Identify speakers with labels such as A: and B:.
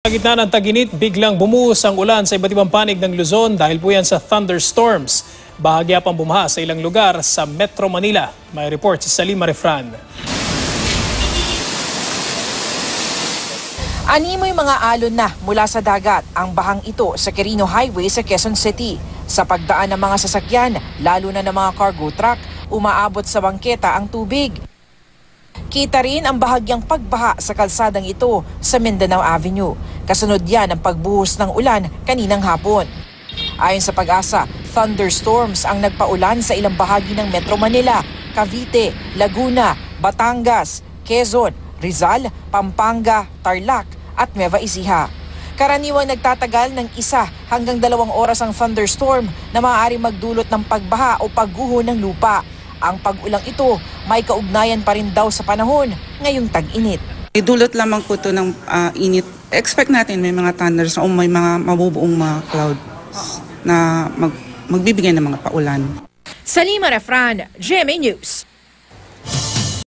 A: Sa gitna ng tag-init, biglang bumuhos ang ulan sa iba't ibang panig ng Luzon dahil po yan sa thunderstorms. Bahagya pang bumaha sa ilang lugar sa Metro Manila. May report si Salima Refran.
B: Animoy mga alon na mula sa dagat ang bahang ito sa Quirino Highway sa Quezon City. Sa pagdaan ng mga sasakyan, lalo na ng mga cargo truck, umaabot sa bangketa ang tubig. Kita rin ang bahagyang pagbaha sa kalsadang ito sa Mindanao Avenue. Kasunod yan ang pagbuhos ng ulan kaninang hapon. Ayon sa Pag-asa, thunderstorms ang nagpaulan sa ilang bahagi ng Metro Manila, Cavite, Laguna, Batangas, Quezon, Rizal, Pampanga, Tarlac at Nueva Ecija. Karaniwang nagtatagal ng 1 hanggang 2 oras ang thunderstorm na maaaring magdulot ng pagbaha o pagguho ng lupa. Ang pag-ulang ito may kaugnayan pa rin daw sa panahon ngayong tag-init.
C: Idulot lamang po ito ng init. Expect natin may mga thunders o may mga mabubuong mga clouds na magbibigay ng mga paulan.
B: Salima Refran, GMA News.